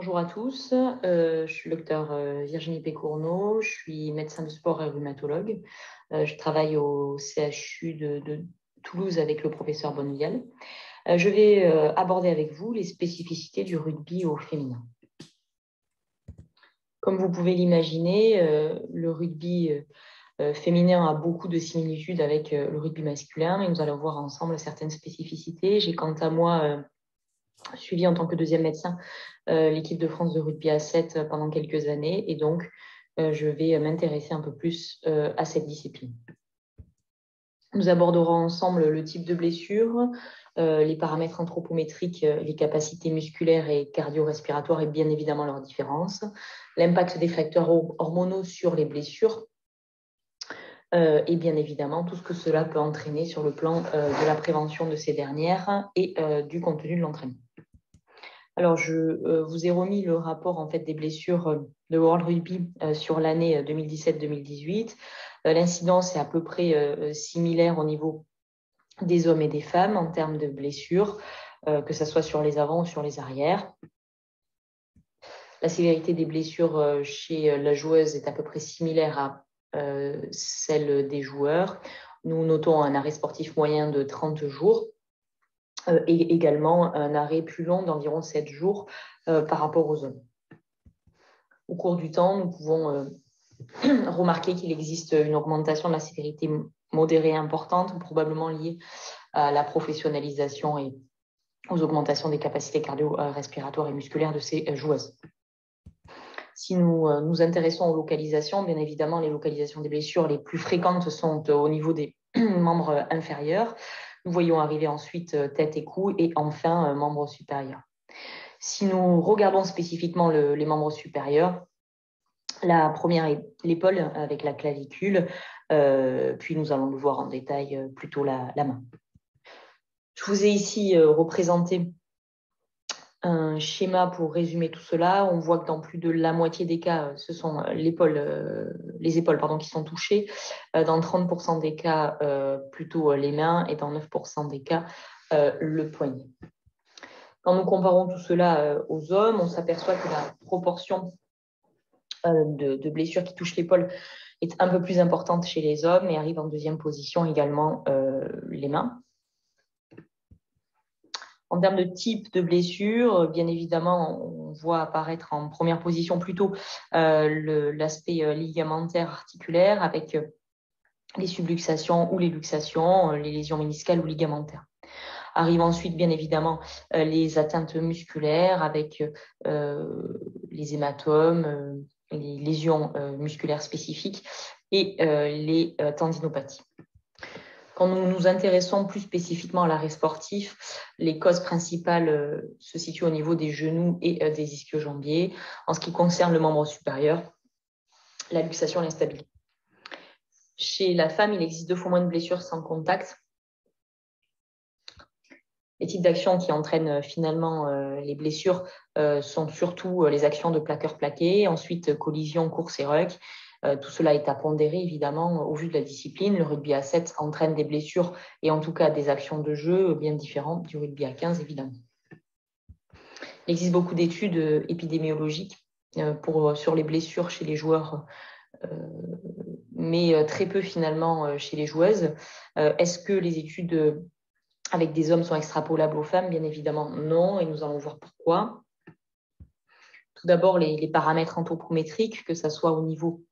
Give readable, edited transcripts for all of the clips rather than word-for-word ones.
Bonjour à tous, je suis le docteur Virginie Pécourneau, je suis médecin de sport et rhumatologue. Je travaille au CHU de Toulouse avec le professeur Bonnevielle. Je vais aborder avec vous les spécificités du rugby au féminin. Comme vous pouvez l'imaginer, le rugby féminin a beaucoup de similitudes avec le rugby masculin, mais nous allons voir ensemble certaines spécificités. J'ai quant à moi suivi en tant que deuxième médecin l'équipe de France de rugby à 7 pendant quelques années et donc je vais m'intéresser un peu plus à cette discipline. Nous aborderons ensemble le type de blessure, les paramètres anthropométriques, les capacités musculaires et cardio-respiratoires et bien évidemment leurs différences, l'impact des facteurs hormonaux sur les blessures et bien évidemment tout ce que cela peut entraîner sur le plan de la prévention de ces dernières et du contenu de l'entraînement. Alors, je vous ai remis le rapport en fait, des blessures de World Rugby sur l'année 2017-2018. L'incidence est à peu près similaire au niveau des hommes et des femmes en termes de blessures, que ce soit sur les avants ou sur les arrières. La sévérité des blessures chez la joueuse est à peu près similaire à celle des joueurs. Nous notons un arrêt sportif moyen de 30 jours. Et également un arrêt plus long d'environ 7 jours par rapport aux hommes. Au cours du temps, nous pouvons remarquer qu'il existe une augmentation de la sévérité modérée importante, probablement liée à la professionnalisation et aux augmentations des capacités cardio-respiratoires et musculaires de ces joueuses. Si nous nous intéressons aux localisations, bien évidemment, les localisations des blessures les plus fréquentes sont au niveau des membres inférieurs. Nous voyons arriver ensuite tête et cou et enfin membres supérieurs. Si nous regardons spécifiquement les membres supérieurs, la première est l'épaule avec la clavicule, puis nous allons le voir en détail plutôt la main. Je vous ai ici représenté un schéma pour résumer tout cela. On voit que dans plus de la moitié des cas, ce sont les épaules qui sont touchées. Dans 30% des cas, plutôt les mains et dans 9% des cas, le poignet. Quand nous comparons tout cela aux hommes, on s'aperçoit que la proportion de blessures qui touchent l'épaule est un peu plus importante chez les hommes et arrive en deuxième position également les mains. En termes de type de blessure, bien évidemment, on voit apparaître en première position plutôt l'aspect ligamentaire articulaire avec les subluxations ou les luxations, les lésions méniscales ou ligamentaires. Arrivent ensuite, bien évidemment, les atteintes musculaires avec les hématomes, les lésions musculaires spécifiques et les tendinopathies. Quand nous nous intéressons plus spécifiquement à l'arrêt sportif, les causes principales se situent au niveau des genoux et des ischio-jambiers. En ce qui concerne le membre supérieur, la luxation et l'instabilité. Chez la femme, il existe 2 fois moins de blessures sans contact. Les types d'actions qui entraînent finalement les blessures sont surtout les actions de plaqueur-plaqué, ensuite collision, course et ruck. Tout cela est à pondérer, évidemment, au vu de la discipline. Le rugby à 7 entraîne des blessures et en tout cas des actions de jeu bien différentes du rugby à 15, évidemment. Il existe beaucoup d'études épidémiologiques sur les blessures chez les joueurs, mais très peu finalement chez les joueuses. Est-ce que les études avec des hommes sont extrapolables aux femmes? Bien évidemment, non, et nous allons voir pourquoi. Tout d'abord, les paramètres anthropométriques, que ce soit au niveau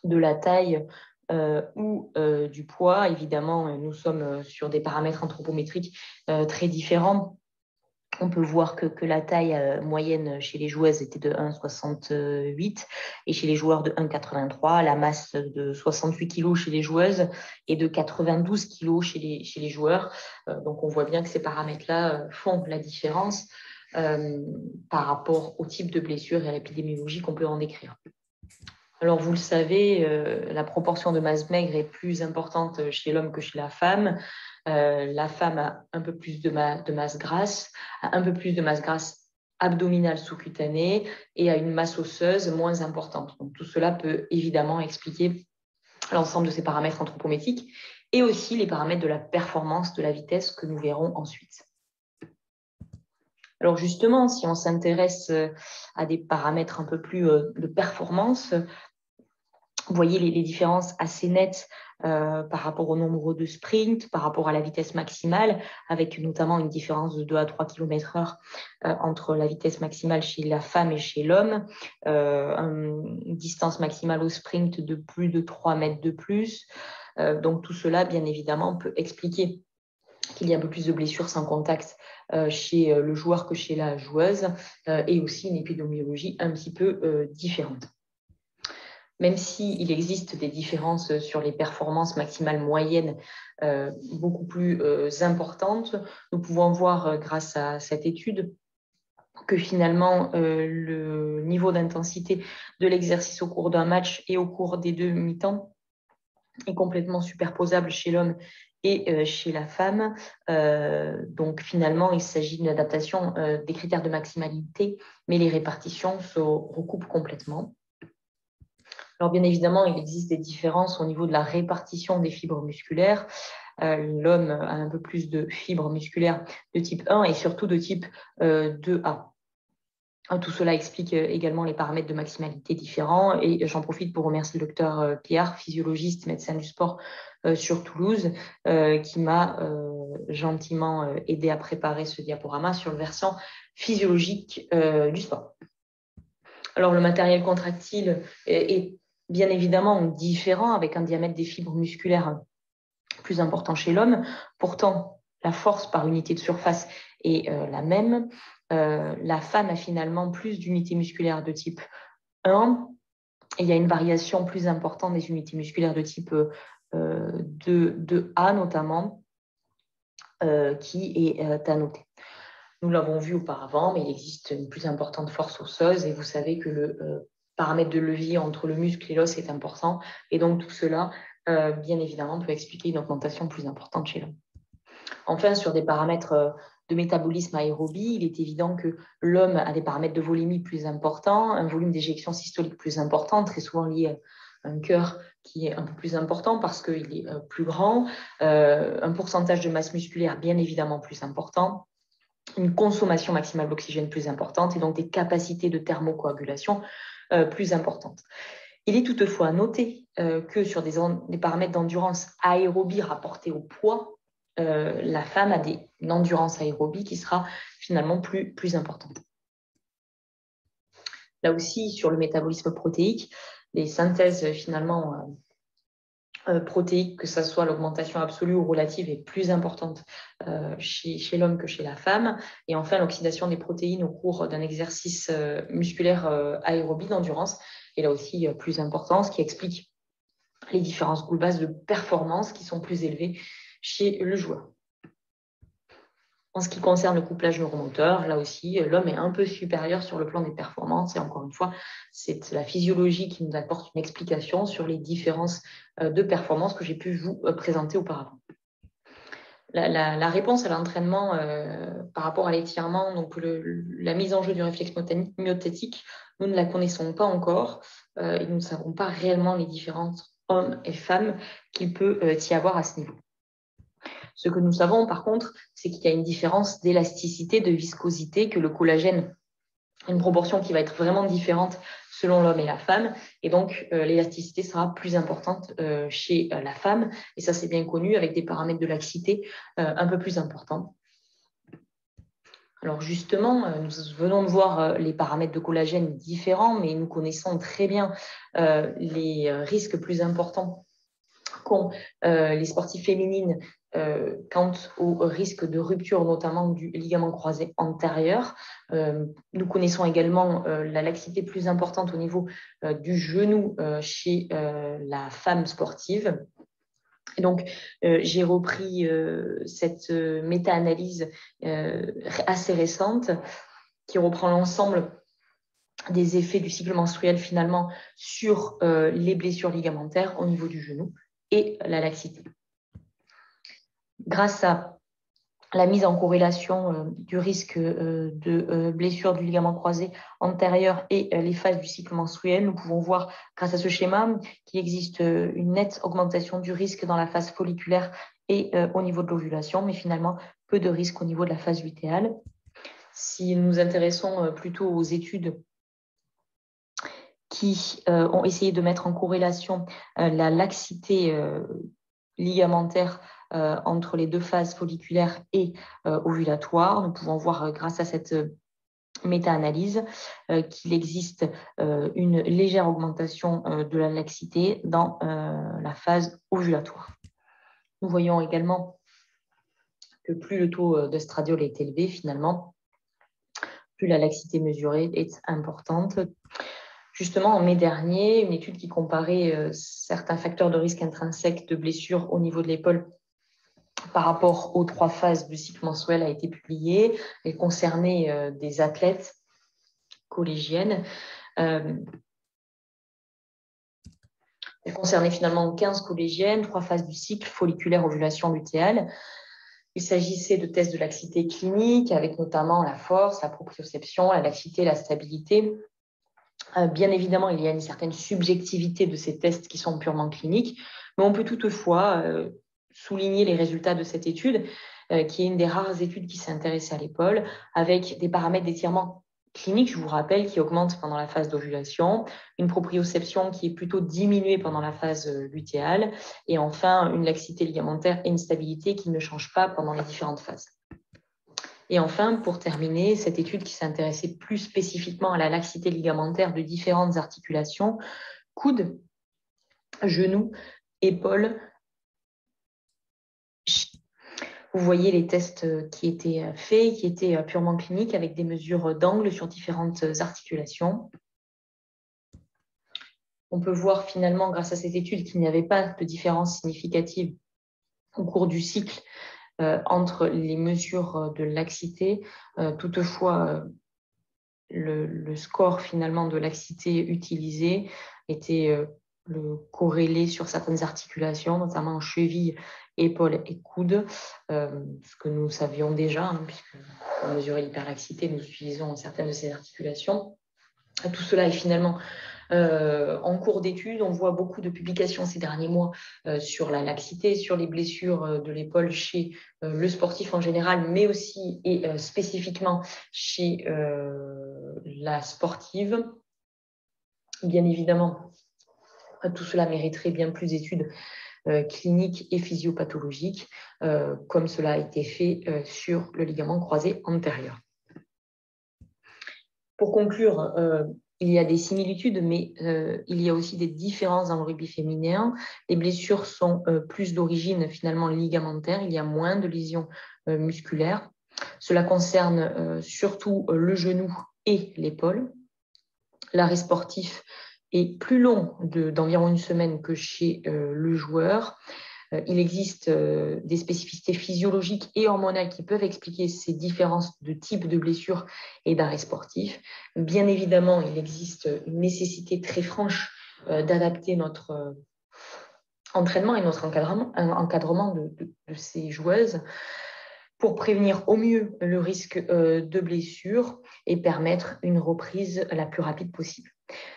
de la taille ou du poids. Évidemment, nous sommes sur des paramètres anthropométriques très différents. On peut voir que la taille moyenne chez les joueuses était de 1,68 et chez les joueurs de 1,83. La masse de 68 kg chez les joueuses et de 92 kg chez les joueurs. Donc, on voit bien que ces paramètres-là font la différence par rapport au type de blessure et à l'épidémiologie qu'on peut en décrire. Alors, vous le savez, la proportion de masse maigre est plus importante chez l'homme que chez la femme. La femme a un peu plus de masse grasse, a un peu plus de masse grasse abdominale sous-cutanée et a une masse osseuse moins importante. Donc, tout cela peut évidemment expliquer l'ensemble de ces paramètres anthropométriques et aussi les paramètres de la performance, de la vitesse que nous verrons ensuite. Alors justement, si on s'intéresse à des paramètres un peu plus de performance, vous voyez les différences assez nettes par rapport au nombre de sprints, par rapport à la vitesse maximale, avec notamment une différence de 2 à 3 km/h entre la vitesse maximale chez la femme et chez l'homme, une distance maximale au sprint de plus de 3 mètres de plus. Donc tout cela, bien évidemment, peut expliquer qu'il y a un peu plus de blessures sans contact chez le joueur que chez la joueuse, et aussi une épidémiologie un petit peu différente. Même s'il existe des différences sur les performances maximales moyennes beaucoup plus importantes, nous pouvons voir grâce à cette étude que finalement le niveau d'intensité de l'exercice au cours d'un match et au cours des 2 mi-temps est complètement superposable chez l'homme et chez la femme. Donc finalement, il s'agit d'une adaptation des critères de maximalité, mais les répartitions se recoupent complètement. Alors bien évidemment, il existe des différences au niveau de la répartition des fibres musculaires. L'homme a un peu plus de fibres musculaires de type 1 et surtout de type 2A. Tout cela explique également les paramètres de maximalité différents et j'en profite pour remercier le docteur Pierre, physiologiste, médecin du sport sur Toulouse, qui m'a gentiment aidé à préparer ce diaporama sur le versant physiologique du sport. Alors le matériel contractile est bien évidemment différent avec un diamètre des fibres musculaires plus important chez l'homme. Pourtant, la force par unité de surface est la même. La femme a finalement plus d'unités musculaires de type 1. Et il y a une variation plus importante des unités musculaires de type 2A notamment, qui est à noter. Nous l'avons vu auparavant, mais il existe une plus importante force osseuse et vous savez que le paramètre de levier entre le muscle et l'os est important. Et donc tout cela, bien évidemment, peut expliquer une augmentation plus importante chez l'homme. Enfin, sur des paramètres de métabolisme aérobie, il est évident que l'homme a des paramètres de volémie plus importants, un volume d'éjection systolique plus important, très souvent lié à un cœur qui est un peu plus important parce qu'il est plus grand, un pourcentage de masse musculaire bien évidemment plus important, une consommation maximale d'oxygène plus importante et donc des capacités de thermocoagulation plus importantes. Il est toutefois à noter que sur des paramètres d'endurance aérobie rapportés au poids, la femme a une endurance aérobie qui sera finalement plus importante. Là aussi, sur le métabolisme protéique, les synthèses finalement protéique, que ce soit l'augmentation absolue ou relative, est plus importante chez l'homme que chez la femme. Et enfin, l'oxydation des protéines au cours d'un exercice musculaire aérobie d'endurance est là aussi plus important, ce qui explique les différences globales de performance qui sont plus élevées chez le joueur. En ce qui concerne le couplage neuromoteur, là aussi, l'homme est un peu supérieur sur le plan des performances. Et encore une fois, c'est la physiologie qui nous apporte une explication sur les différences de performance que j'ai pu vous présenter auparavant. La réponse à l'entraînement par rapport à l'étirement, donc la mise en jeu du réflexe myotatique, nous ne la connaissons pas encore et nous ne savons pas réellement les différences hommes et femmes qu'il peut y avoir à ce niveau. Ce que nous savons par contre, c'est qu'il y a une différence d'élasticité, de viscosité, que le collagène a une proportion qui va être vraiment différente selon l'homme et la femme. Et donc, l'élasticité sera plus importante chez la femme. Et ça, c'est bien connu avec des paramètres de laxité un peu plus importants. Alors justement, nous venons de voir les paramètres de collagène différents, mais nous connaissons très bien les risques plus importants qu'ont les sportifs féminines quant au risque de rupture, notamment du ligament croisé antérieur. Nous connaissons également la laxité plus importante au niveau du genou chez la femme sportive. Et donc, j'ai repris cette méta-analyse assez récente qui reprend l'ensemble des effets du cycle menstruel finalement sur les blessures ligamentaires au niveau du genou et la laxité. Grâce à la mise en corrélation du risque de blessure du ligament croisé antérieur et les phases du cycle menstruel, nous pouvons voir, grâce à ce schéma, qu'il existe une nette augmentation du risque dans la phase folliculaire et au niveau de l'ovulation, mais finalement peu de risque au niveau de la phase lutéale. Si nous nous intéressons plutôt aux études qui ont essayé de mettre en corrélation la laxité ligamentaire entre les deux phases folliculaires et ovulatoire, nous pouvons voir grâce à cette méta-analyse qu'il existe une légère augmentation de la laxité dans la phase ovulatoire. Nous voyons également que plus le taux d'estradiol est élevé, finalement, plus la laxité mesurée est importante. Justement, en mai dernier, une étude qui comparait certains facteurs de risque intrinsèques de blessures au niveau de l'épaule par rapport aux 3 phases du cycle menstruel a été publiée. Elle concernait des athlètes collégiennes. Elle concernait finalement 15 collégiennes, 3 phases du cycle, folliculaire, ovulation, lutéale. Il s'agissait de tests de laxité clinique avec notamment la force, la proprioception, la laxité, la stabilité. Bien évidemment, il y a une certaine subjectivité de ces tests qui sont purement cliniques, mais on peut toutefois souligner les résultats de cette étude, qui est une des rares études qui s'est intéressée à l'épaule, avec des paramètres d'étirement cliniques, je vous rappelle, qui augmentent pendant la phase d'ovulation, une proprioception qui est plutôt diminuée pendant la phase lutéale, et enfin une laxité ligamentaire et une stabilité qui ne change pas pendant les différentes phases. Et enfin, pour terminer, cette étude qui s'intéressait plus spécifiquement à la laxité ligamentaire de différentes articulations, coude, genou, épaule. Vous voyez les tests qui étaient faits, qui étaient purement cliniques avec des mesures d'angle sur différentes articulations. On peut voir finalement, grâce à cette étude, qu'il n'y avait pas de différence significative au cours du cycle entre les mesures de laxité. Toutefois, le score finalement de laxité utilisé était corrélé sur certaines articulations, notamment cheville, épaule et coude, ce que nous savions déjà, hein, puisque pour mesurer l'hyperlaxité, nous utilisons certaines de ces articulations. Tout cela est finalement en cours d'étude. On voit beaucoup de publications ces derniers mois sur la laxité, sur les blessures de l'épaule chez le sportif en général, mais aussi et spécifiquement chez la sportive. Bien évidemment, tout cela mériterait bien plus d'études cliniques et physiopathologiques, comme cela a été fait sur le ligament croisé antérieur. Pour conclure, il y a des similitudes, mais il y a aussi des différences dans le rugby féminin. Les blessures sont plus d'origine finalement ligamentaire, il y a moins de lésions musculaires. Cela concerne surtout le genou et l'épaule. L'arrêt sportif est plus long d'environ une semaine que chez le joueur. Il existe des spécificités physiologiques et hormonales qui peuvent expliquer ces différences de type de blessure et d'arrêt sportif. Bien évidemment, il existe une nécessité très franche d'adapter notre entraînement et notre encadrement de ces joueuses pour prévenir au mieux le risque de blessure et permettre une reprise la plus rapide possible.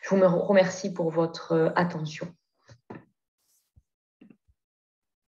Je vous remercie pour votre attention.